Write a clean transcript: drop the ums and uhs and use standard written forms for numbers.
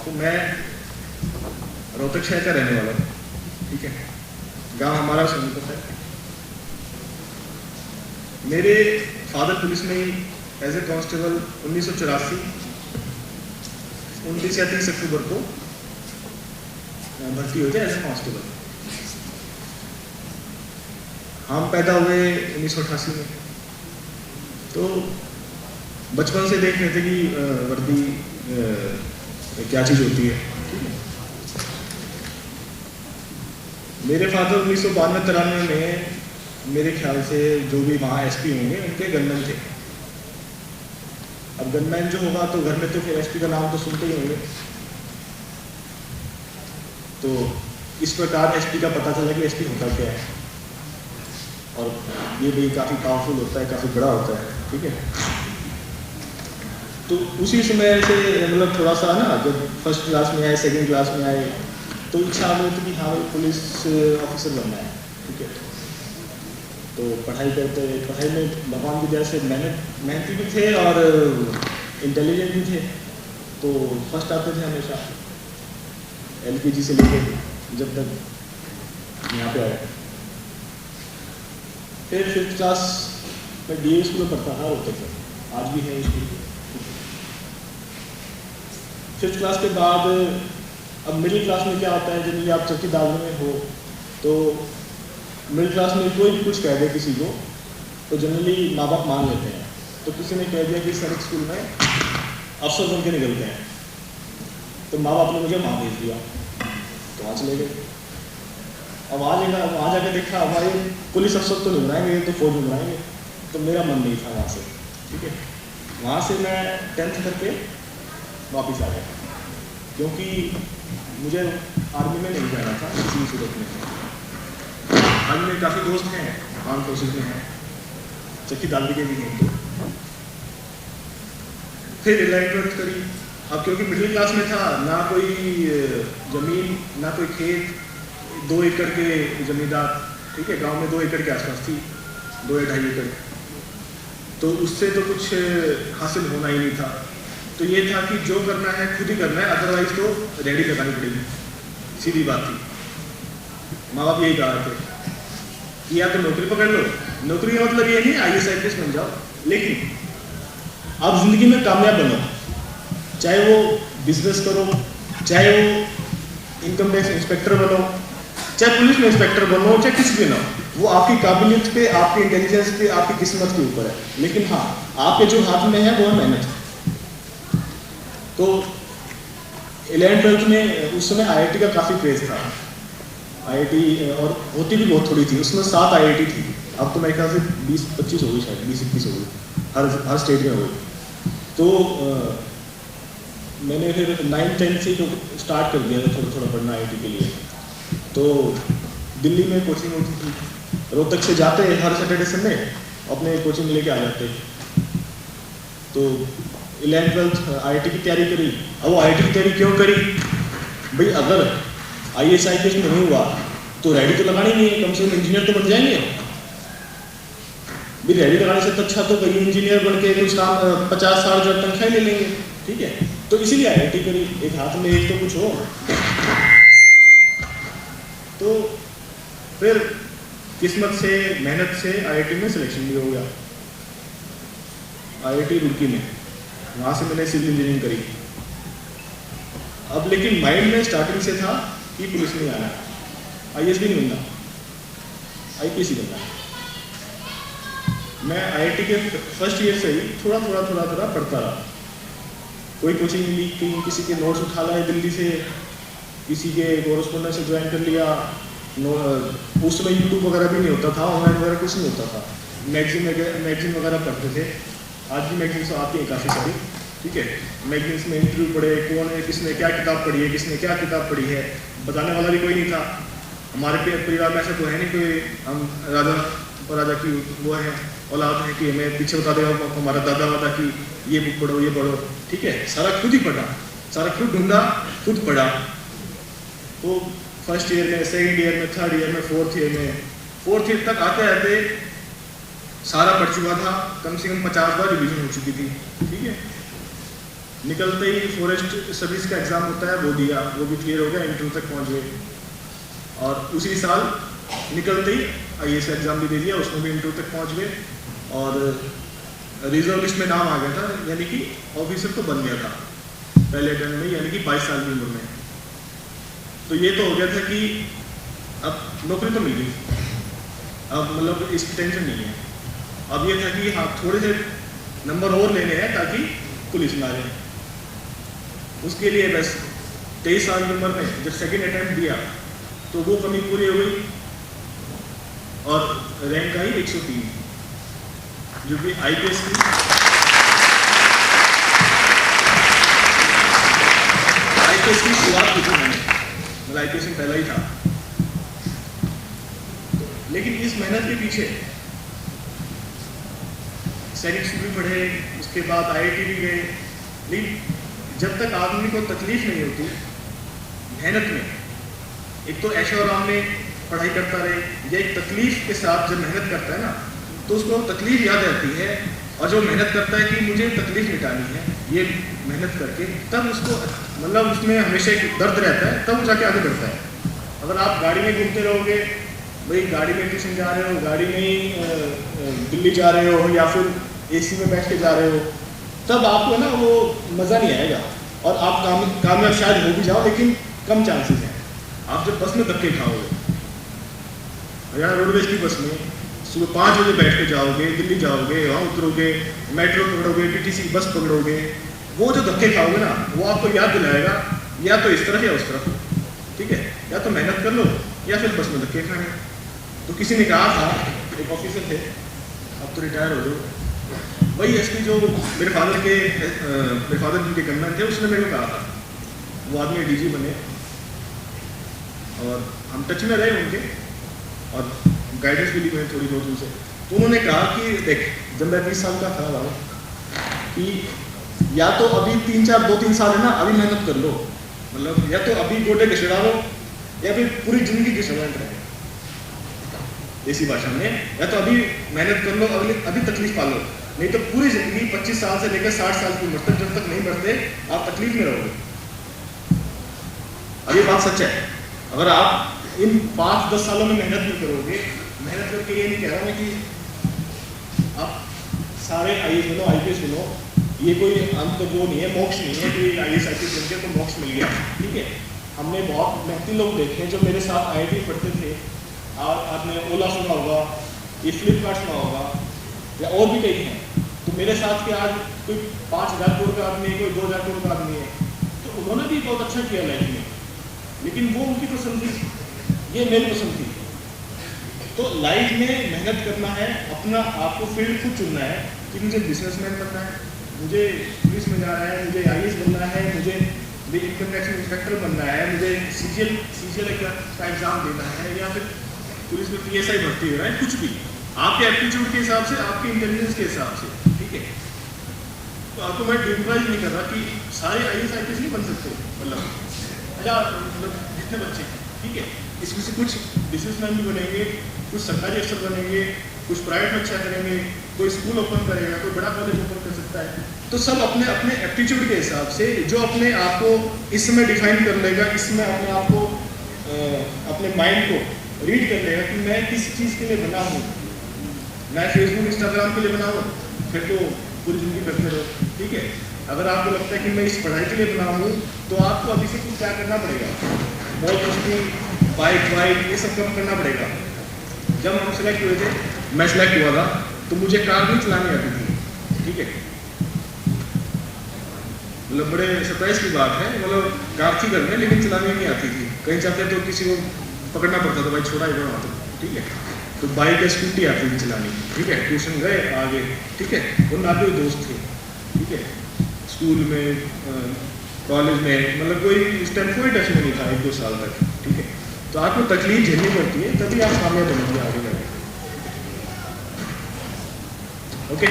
तो मैं रोहतक शहर का रहने वाला हूँ, ठीक है। गांव हमारा सोनीपत है। मेरे फादर पुलिस में ही एज ए कांस्टेबल 1984 29 या 30 अक्टूबर को भर्ती होते एज ए कांस्टेबल। हम पैदा हुए 1988 में, तो बचपन से देख रहे थे कि वर्दी क्या चीज़ होती है, ठीक है। मेरे फादर 1992-93 में मेरे ख्याल से जो भी वहाँ एसपी होंगे उनके गनमैन थे। अब गनमैन जो होगा तो घर में तो फिर एसपी का नाम तो सुनते ही होंगे। तो इस प्रकार एसपी का पता चला कि एसपी होता क्या है, और ये भी काफ़ी पावरफुल होता है, काफ़ी बड़ा होता है, ठीक है। तो उसी समय से मतलब थोड़ा सा ना, जब फर्स्ट क्लास में आए, सेकंड क्लास में आए, तो इच्छा आ गई थी कि हाँ पुलिस ऑफिसर बनना है, ठीक है। तो पढ़ाई करते, पढ़ाई में भगवान की दया से मेहनती भी थे और इंटेलिजेंट भी थे। तो फर्स्ट आते थे हमेशा, LKG से लेके जब तक यहाँ पे आए। फिर फिफ्थ क्लास में DA स्कूल में पढ़ता था, होते थे, आज भी है स्कूल। फिफ्थ क्लास के बाद अब मिडिल क्लास में क्या होता है, जब आप चौकीदार में हो तो मिडिल क्लास में कोई भी कुछ कह दे किसी को तो जनरली माँ बाप मान लेते हैं। तो किसी ने कह दिया कि सर स्कूल में अफसर बन के निकलते हैं, तो माँ बाप ने मुझे वहाँ भेज दिया, तो वहाँ चले गए। अब वहाँ जाके देखा हमारे पुलिस अफसर तो नहीं बनाएंगे, तो फौज में बनाएंगे, तो मेरा मन नहीं था वहाँ से, ठीक है। वहाँ से मैं 10th करके वापस आ गया, क्योंकि मुझे आर्मी में नहीं जाना था किसी सूरत में। आज मेरे काफ़ी दोस्त हैं आर्म फोर्सेज में हैं, चौकीदार के भी हैं। तो फिर 11th करी। अब क्योंकि मिडिल क्लास में था, ना कोई ज़मीन ना कोई खेत, 2 एकड़ के ज़मींदार, ठीक है, गांव में 2 एकड़ के आसपास थी, 2 या 2.5 एकड़, तो उससे तो कुछ हासिल होना ही नहीं था। तो ये था कि जो करना है खुद ही करना है, अदरवाइज तो रेडी लगानी पड़ेगी, सीधी बात थी। माँ बाप यही कहा थे कि या तो नौकरी पकड़ लो, नौकरी का मतलब ये नहीं IAS IPS बन जाओ, लेकिन आप जिंदगी में कामयाब बनो, चाहे वो बिजनेस करो, चाहे वो इनकम टैक्स इंस्पेक्टर बनो, चाहे पुलिस में इंस्पेक्टर बनो, चाहे किसी भी ना, वो आपकी काबिलियत पे, आपकी इंटेलिजेंस पे, आपकी किस्मत के ऊपर है। लेकिन हाँ, आपके जो हाथ में है वो है मेहनत। तो 11th-12th में उस समय IIT का काफ़ी क्रेज था, IIT, और होती भी बहुत थोड़ी थी, उसमें 7 IIT थी। अब तो मेरे ख्याल से 20-25 हो गई, शायद 20-21 हो गई, हर स्टेट में हो गई। तो मैंने फिर 9th-10th से तो स्टार्ट कर दिया था थोड़ा थोड़ा पढ़ना IIT के लिए। तो दिल्ली में कोचिंग होती थी, रोहतक से जाते हर सैटरडे संडे, अपने कोचिंग लेके आ जाते। तो 11th-12th IIT की तैयारी करी। अब वो IIT की तैयारी क्यों करी भाई, अगर IAS IPS में नहीं हुआ तो रेडी तो लगानी नहीं है, कम से कम इंजीनियर तो बन जाएंगे भी। रेडी लगाने से अच्छा तो कहीं इंजीनियर बन के कुछ काम 50-60 हज़ार तनख्वाह ले लेंगे, ठीक है। तो इसीलिए IIT करी, एक हाथ में एक तो कुछ हो। तो फिर किस्मत से, मेहनत से IIT में सिलेक्शन भी हो गया, IIT रुड़की में। वहाँ से मैंने सिविल इंजीनियरिंग करी। अब लेकिन माइंड में स्टार्टिंग से था कि पुलिस नहीं आना, IAS भी नहीं बनना, IPS ही बनना। मैं IIT के फर्स्ट ईयर से ही थोड़ा पढ़ता रहा। कोई कोचिंग मिली, कहीं किसी के नोट्स उठा लाए दिल्ली से, किसी के कोरस्पोंडेंस से ज्वाइन कर लिया। उस समय यूट्यूब वगैरह भी नहीं होता था, ऑनलाइन वगैरह कुछ नहीं होता था। मैगजीन वगैरह पढ़ते थे। आज भी मैगजीन्स आती हैं काफ़ी सारी, ठीक है। मैगजीन्स में इंटरव्यू पढ़े, कौन है, किसने क्या किताब पढ़ी है, किसने क्या किताब पढ़ी है, बताने वाला भी कोई नहीं था। हमारे परिवार में ऐसा तो है नहीं कोई हम राजा की वो है औलाद है कि हमें पीछे बता देगा हमारा दादा वादा कि ये बुक पढ़ो, ये पढ़ो, ठीक है। सारा खुद ही पढ़ा, सारा खुद ढूंढा, खुद पढ़ा। तो फर्स्ट ईयर में, सेकंड ईयर में, थर्ड ईयर में, फोर्थ ईयर तक आते आते सारा पढ़ चुका था। कम से कम 50 बार रिवीजन हो चुकी थी, ठीक है। निकलते ही फॉरेस्ट सर्विस का एग्ज़ाम होता है वो दिया, वो भी क्लियर हो गया, इंटरव्यू तक पहुँच गए। और उसी साल निकलते ही IAS का एग्ज़ाम भी दे दिया, उसमें भी इंटरव्यू तक पहुँच गए और रिजर्व लिस्ट में नाम आ गया था, यानी कि ऑफिसर तो बन गया था पहले अटेम्प्ट में, यानी कि 22 साल की उम्र में। तो ये तो हो गया था कि अब नौकरी तो मिल गई, अब मतलब इसकी टेंशन नहीं है। अब ये था कि हाँ थोड़े से नंबर और लेने हैं ताकि पुलिस में आ जाए। उसके लिए बस 23 साल की उम्र में जब सेकेंड अटेम्प्ट दिया तो वो कमी पूरी हो गई और रैंक आई 103, जो कि IPS की शुरुआत की थी मैंने, मतलब IPS में पहला ही था। लेकिन इस मेहनत के पीछे सैनिक स्कूल भी पढ़े, उसके बाद IIT भी गए, लेकिन जब तक आदमी को तकलीफ नहीं होती मेहनत में, एक तो ऐशो आराम में पढ़ाई करता रहे या एक तकलीफ के साथ जब मेहनत करता है ना तो उसको तकलीफ याद रहती है, और जो मेहनत करता है कि मुझे तकलीफ मिटानी है ये मेहनत करके, तब उसको मतलब उसमें हमेशा एक दर्द रहता है, तब वो जाके आगे बढ़ता है। अगर आप गाड़ी में घूमते रहोगे, भाई गाड़ी में ट्यूशन जा रहे हो, गाड़ी में ही दिल्ली जा रहे हो या फिर AC में बैठ के जा रहे हो, तब आपको ना वो मज़ा नहीं आएगा और आप कामयाब शायद हो भी जाओ, लेकिन कम चांसेस हैं। आप जब बस में धक्के खाओगे, हरियाणा रोडवेज की बस में सुबह 5 बजे बैठ के जाओगे, दिल्ली जाओगे, वहाँ उतरोगे, मेट्रो पकड़ोगे, TTC बस पकड़ोगे, वो जो धक्के खाओगे ना वो आपको याद दिलाएगा या तो इस तरफ या उस तरफ, ठीक है, या तो मेहनत कर लो या फिर बस में धक्के खाएंगे। तो किसी ने कहा था, एक ऑफिसर थे, अब तो रिटायर हो गए, वही SP जो मेरे फादर जिनके गनमैन थे, उसने मेरे को कहा था, वो आदमी DG बने और हम टच में रहे उनके और गाइडेंस भी ली मैंने थोड़ी बहुत उनसे। तो उन्होंने कहा कि देख, जब मैं 20 साल का था कि या तो अभी 2-3 साल है ना, अभी मेहनत कर लो, मतलब या तो अभी गोटे घिसड़ा लो या फिर पूरी जिंदगी घिसड़ाते रहे, देसी भाषा में, या तो अभी मेहनत कर लो, अभी तकलीफ पालो, नहीं तो पूरी जिंदगी 25 साल से लेकर 60 साल की उम्र तक जब तक नहीं बढ़ते आप तकलीफ में रहोगे। अब ये बात सच है, अगर आप इन 5-10 सालों में मेहनत नहीं करोगे, मेहनत करके ये नहीं कह रहा मैं कि आप सारे IAS बनो, IPS बनो, ये कोई अंत वो नहीं है, मोक्ष नहीं है कि IAS IPS बन के तो मोक्ष मिल गया, ठीक है। हमने बहुत मेहनती लोग देखे जो मेरे साथ IIT पढ़ते थे, आपने ओला सुना होगा, ये फ्लिपकार्ट सुना होगा या और भी कई हैं, तो मेरे साथ के आज कोई 5,000 करोड़ का आदमी है, कोई 2,000 करोड़ का आदमी है, तो उन्होंने भी बहुत अच्छा किया लाइफ में, लेकिन वो उनकी पसंद थी, ये मेरी पसंद थी। तो लाइफ में मेहनत करना है, अपना आपको फील्ड खुद चुनना है कि मुझे बिजनेसमैन बनना है, मुझे पुलिस में जाना है, मुझे IAS बनना है, मुझे इनकम टैक्स इंस्पेक्टर बनना है, मुझे CGL का एग्ज़ाम देना है, या फिर पुलिस में PSI भर्ती हो रहा है, कुछ भी आपके एप्टीट्यूड के हिसाब से, आपके इंटेलिजेंस के हिसाब से, ठीक है। तो आपको मैं ड्रीमराइज नहीं कर रहा कि सारे IAS IPS नहीं बन सकते, मतलब जितने बच्चे हैं, ठीक है, इसमें से कुछ बिजनेसमैन भी बनेंगे, कुछ सरकारी अफसर बनेंगे, कुछ प्राइवेट में अच्छा करेंगे, कोई स्कूल ओपन करेगा, कोई बड़ा कॉलेज ओपन कर सकता है। तो सब अपने अपने एप्टीट्यूड के हिसाब से जो अपने आप को इस समय डिफाइन कर लेगा, इसमें अपने आप को अपने माइंड को रीड कर लेगा कि मैं किस चीज़ के लिए बना हूँ। मैं फेसबुक इंस्टाग्राम के लिए बना हूँ, फिर तो पूरी ज़िंदगी करते रहो, ठीक है। अगर आपको लगता है कि मैं इस पढ़ाई के लिए बना हूँ, तो आपको अभी से कुछ क्या करना पड़ेगा, बहुत मुश्किल बाइक ये सब कम करना पड़ेगा। जब हम सेलेक्ट हुए थे, मैं सेलेक्ट हुआ था, तो मुझे कार भी चलानी आती थी, ठीक है, मतलब बड़े सरप्राइज की बात है, मतलब कार थी घर में लेकिन चलानी नहीं आती थी, कहीं जाते तो किसी को पकड़ना पड़ता था, भाई छोड़ा इधर वहाँ तो, ठीक है। तो बाइक या स्कूटी आती थी चलानी, ठीक है, ट्यूशन गए आगे, ठीक है, और ना कोई दोस्त थे, ठीक है, स्कूल में कॉलेज में, मतलब कोई इस टाइम कोई टच में नहीं था 1-2 साल तक, ठीक है। तो आपको तकलीफ झेलनी पड़ती है, तभी आप कामयाब बनेंगे आगे जाके, ओके।